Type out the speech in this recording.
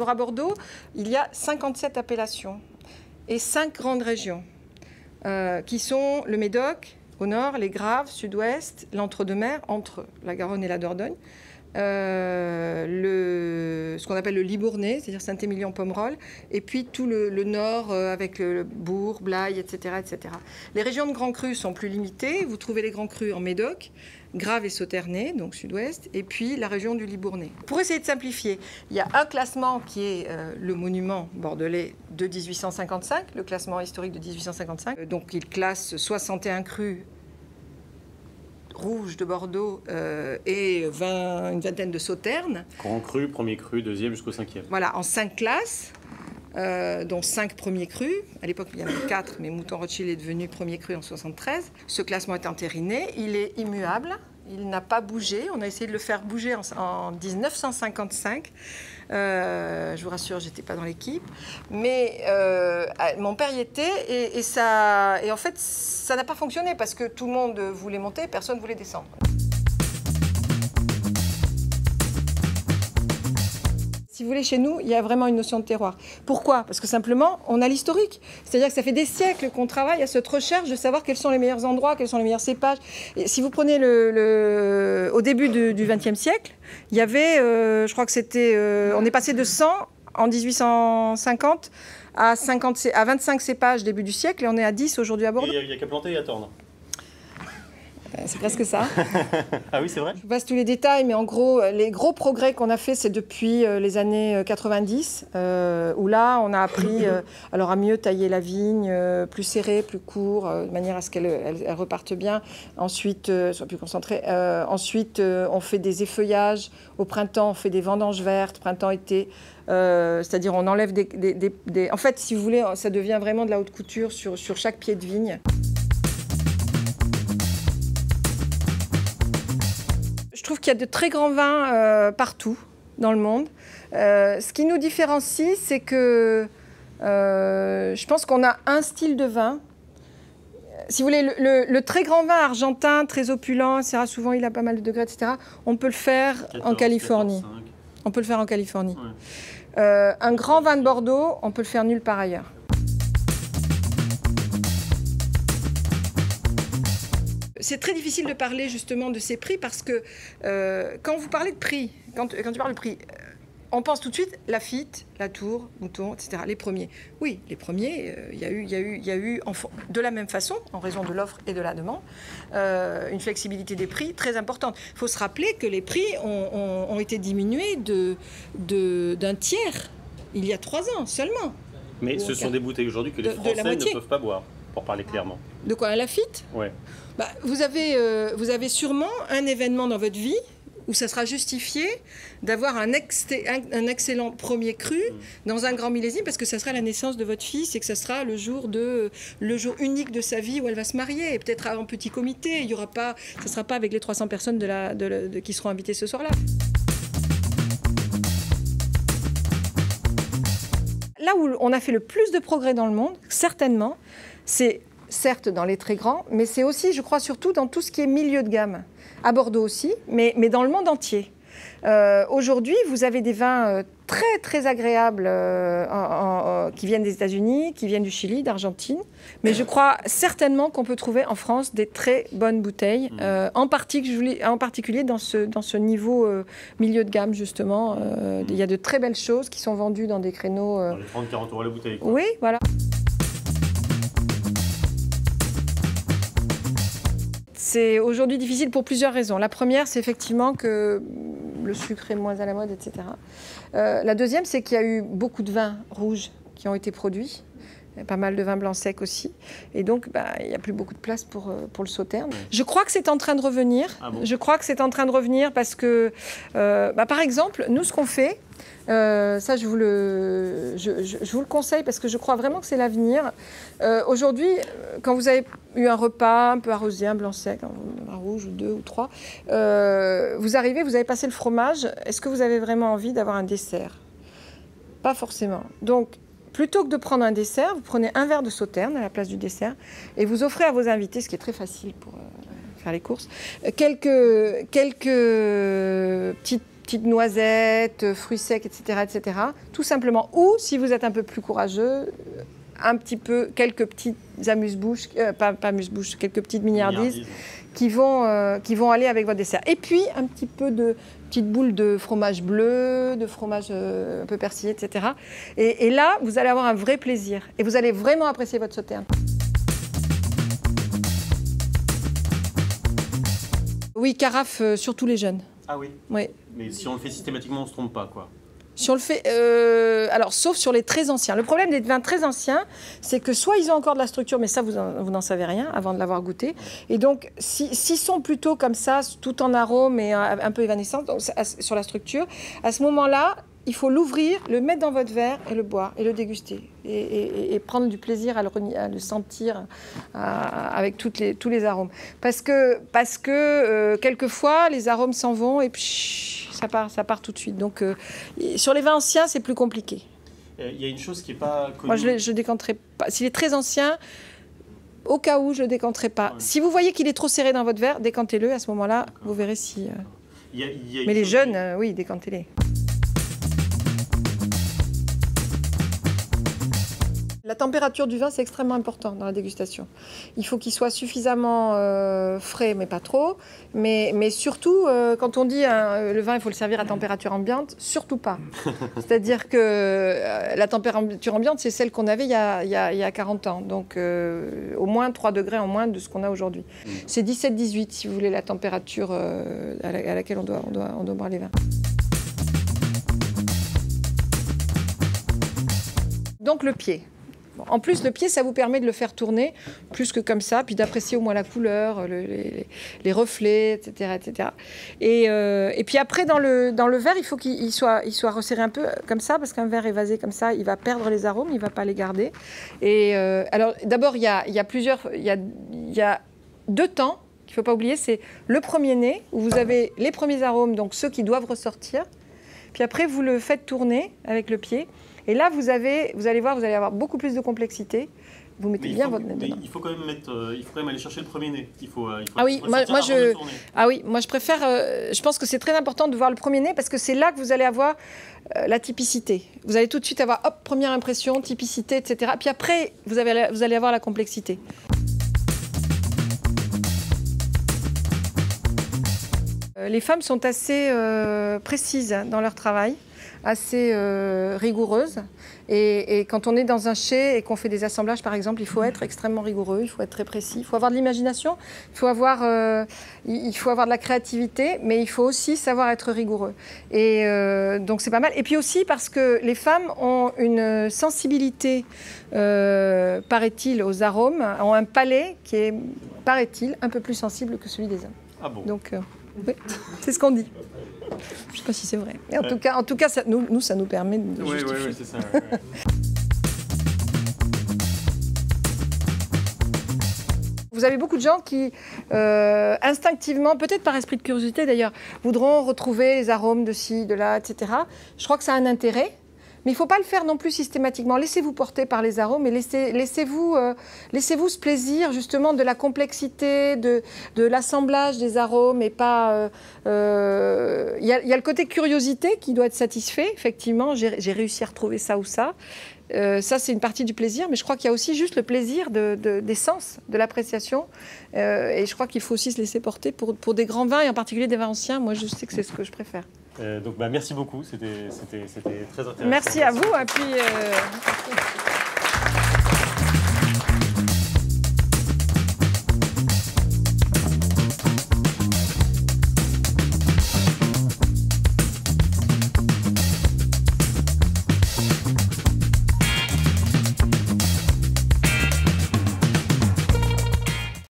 Alors à Bordeaux, il y a 57 appellations et 5 grandes régions qui sont le Médoc, au nord, les Graves, sud-ouest, l'entre-deux-mers, entre la Garonne et la Dordogne, ce qu'on appelle le Libournais, c'est-à-dire Saint-Émilion-Pomerol, et puis tout le nord avec le Bourg, Blaye, etc., etc. Les régions de grands crus sont plus limitées. Vous trouvez les grands crus en Médoc, Graves et Sauternais, donc sud-ouest, et puis la région du Libournais. Pour essayer de simplifier, il y a un classement qui est le monument bordelais de 1855, le classement historique de 1855. Donc il classe 61 crus rouge de Bordeaux et une vingtaine de sauternes. Grand cru, premier cru, deuxième jusqu'au cinquième. Voilà, en 5 classes, dont 5 premiers crus. À l'époque, il y en avait 4, mais Mouton Rothschild est devenu premier cru en 73. Ce classement est entériné, il est immuable, il n'a pas bougé. On a essayé de le faire bouger en 1955. Je vous rassure, je n'étais pas dans l'équipe. Mais mon père y était et en fait, ça n'a pas fonctionné parce que tout le monde voulait monter, personne ne voulait descendre. Si vous voulez, chez nous, il y a vraiment une notion de terroir. Pourquoi? Parce que simplement, on a l'historique. C'est-à-dire que ça fait des siècles qu'on travaille à cette recherche de savoir quels sont les meilleurs endroits, quels sont les meilleurs cépages. Et si vous prenez au début du XXe siècle, il y avait, je crois que c'était, on est passé de 100 en 1850 à 25 cépages début du siècle et on est à 10 aujourd'hui à Bordeaux. Il n'y a qu'à planter et attendre. C'est presque ça. Ah oui, c'est vrai? Je vous passe tous les détails, mais en gros, les gros progrès qu'on a fait, c'est depuis les années 90, où là, on a appris alors à mieux tailler la vigne, plus serrée, plus court, de manière à ce qu'elle reparte bien. Ensuite, soit plus concentrée. Ensuite, on fait des effeuillages. Au printemps, on fait des vendanges vertes, printemps-été. C'est-à-dire, on enlève des... En fait, si vous voulez, ça devient vraiment de la haute couture sur chaque pied de vigne. Je trouve qu'il y a de très grands vins partout dans le monde. Ce qui nous différencie, c'est que je pense qu'on a un style de vin. Si vous voulez, le très grand vin argentin, très opulent, souvent il a pas mal de degrés, etc., on peut le faire 14, en Californie. 14, on peut le faire en Californie. Ouais. Un grand vin de Bordeaux, on peut le faire nulle part ailleurs. C'est très difficile de parler justement de ces prix parce que quand vous parlez de prix, quand tu parles de prix, on pense tout de suite Lafite, Latour, Mouton, etc. Les premiers. Oui, les premiers, il y a eu de la même façon, en raison de l'offre et de la demande, une flexibilité des prix très importante. Il faut se rappeler que les prix ont été diminués d'un tiers il y a 3 ans seulement. Mais ce sont des bouteilles aujourd'hui que les Français ne peuvent pas boire, pour parler clairement. De quoi, un Lafite? Ouais. Bah, vous avez sûrement un événement dans votre vie où ça sera justifié d'avoir un excellent premier cru dans un grand millésime parce que ça sera la naissance de votre fils et que ça sera le jour unique de sa vie où elle va se marier et peut-être en petit comité. Il y aura pas, ça ne sera pas avec les 300 personnes qui seront invitées ce soir-là. Là où on a fait le plus de progrès dans le monde, certainement, c'est certes dans les très grands, mais c'est aussi, je crois, surtout dans tout ce qui est milieu de gamme. À Bordeaux aussi, mais dans le monde entier. Aujourd'hui, vous avez des vins très, très agréables qui viennent des États-Unis, qui viennent du Chili, d'Argentine. Mais je crois certainement qu'on peut trouver en France des très bonnes bouteilles, en particulier dans ce niveau milieu de gamme, justement. Il y a de très belles choses qui sont vendues dans des créneaux... Dans les 30-40 € la bouteille, quoi. Oui, voilà. C'est aujourd'hui difficile pour plusieurs raisons. La première, c'est effectivement que le sucre est moins à la mode, etc. La deuxième, c'est qu'il y a eu beaucoup de vins rouges qui ont été produits, pas mal de vins blancs secs aussi. Et donc, il n'y a plus beaucoup de place pour le sauterne. Je crois que c'est en train de revenir. Ah bon? Je crois que c'est en train de revenir parce que, par exemple, nous, ce qu'on fait, ça, je vous le conseille parce que je crois vraiment que c'est l'avenir. Aujourd'hui, quand vous avez eu un repas un peu arrosé, un blanc sec, un rouge ou 2 ou 3, vous arrivez, vous avez passé le fromage. Est-ce que vous avez vraiment envie d'avoir un dessert? Pas forcément. Donc, plutôt que de prendre un dessert, vous prenez un verre de sauterne à la place du dessert et vous offrez à vos invités, ce qui est très facile pour faire les courses, quelques petites petites noisettes, fruits secs, etc., etc. Tout simplement. Ou, si vous êtes un peu plus courageux, un petit peu, quelques petites amuse-bouches, pas amuse-bouches, quelques petites mignardises qui vont aller avec votre dessert. Et puis, un petit peu de petites boules de fromage bleu, de fromage un peu persillé, etc. Et là, vous allez avoir un vrai plaisir. Et vous allez vraiment apprécier votre sauterne. Oui, carafe, surtout les jeunes. Ah oui? Oui. Mais si on le fait systématiquement, on ne se trompe pas, quoi. Si on le fait, alors sauf sur les très anciens. Le problème des vins très anciens, c'est que soit ils ont encore de la structure, mais ça vous n'en savez rien avant de l'avoir goûté. Et donc, s'ils sont plutôt comme ça, tout en arôme et un peu évanescents sur la structure, à ce moment-là, il faut l'ouvrir, le mettre dans votre verre et le boire et le déguster. Et prendre du plaisir à le sentir avec tous les arômes. Parce que quelquefois, les arômes s'en vont et puis ça part tout de suite. Donc, sur les vins anciens, c'est plus compliqué. Il y a une chose qui n'est pas connue. Moi, je ne décanterai pas. S'il est très ancien, au cas où, je ne le décanterai pas. Ouais. Si vous voyez qu'il est trop serré dans votre verre, décantez-le. À ce moment-là, vous verrez si... Mais les jeunes, oui, décantez-les. La température du vin, c'est extrêmement important dans la dégustation. Il faut qu'il soit suffisamment frais, mais pas trop. Mais surtout, quand on dit le vin, il faut le servir à température ambiante, surtout pas. C'est-à-dire que la température ambiante, c'est celle qu'on avait il y a 40 ans. Donc, au moins 3 degrés en moins de ce qu'on a aujourd'hui. C'est 17-18, si vous voulez, la température à laquelle on doit boire les vins. Donc, le pied. En plus, le pied, ça vous permet de le faire tourner plus que comme ça, puis d'apprécier au moins la couleur, les reflets, etc. etc. Et puis après, dans le verre, il faut qu'il soit resserré un peu comme ça, parce qu'un verre évasé comme ça, il va perdre les arômes, il ne va pas les garder. Et alors, d'abord, il y a 2 temps qu'il ne faut pas oublier. C'est le premier nez, où vous avez les premiers arômes, donc ceux qui doivent ressortir. Puis après, vous le faites tourner avec le pied. Et là, vous allez voir, vous allez avoir beaucoup plus de complexité. Vous mettez bien votre nez dedans. Il faut quand même aller chercher le premier nez. Ah oui, moi je préfère. Je pense que c'est très important de voir le premier nez parce que c'est là que vous allez avoir la typicité. Vous allez tout de suite avoir, hop, première impression, typicité, etc. Puis après, vous allez avoir la complexité. Les femmes sont assez précises dans leur travail, assez rigoureuses. Et quand on est dans un chai et qu'on fait des assemblages, par exemple, il faut être extrêmement rigoureux, il faut être très précis, il faut avoir de l'imagination, il faut avoir de la créativité, mais il faut aussi savoir être rigoureux. Et donc c'est pas mal. Et puis aussi parce que les femmes ont une sensibilité, paraît-il, aux arômes, ont un palais qui est, paraît-il, un peu plus sensible que celui des hommes. Ah bon? Donc, oui, c'est ce qu'on dit. Je ne sais pas si c'est vrai. Mais en tout cas ça nous permet de justifier. Oui, c'est ça. Ouais. Vous avez beaucoup de gens qui, instinctivement, peut-être par esprit de curiosité d'ailleurs, voudront retrouver les arômes de ci, de là, etc. Je crois que ça a un intérêt. Mais il ne faut pas le faire non plus systématiquement. Laissez-vous porter par les arômes et laissez-vous ce plaisir justement de la complexité, de l'assemblage des arômes et pas... Il y a le côté curiosité qui doit être satisfait, effectivement. J'ai réussi à retrouver ça ou ça. Ça, c'est une partie du plaisir, mais je crois qu'il y a aussi juste le plaisir des sens, de l'appréciation. Et je crois qu'il faut aussi se laisser porter pour des grands vins, et en particulier des vins anciens. Moi, je sais que c'est ce que je préfère. Donc, merci beaucoup, c'était très intéressant. Merci à vous. Et puis,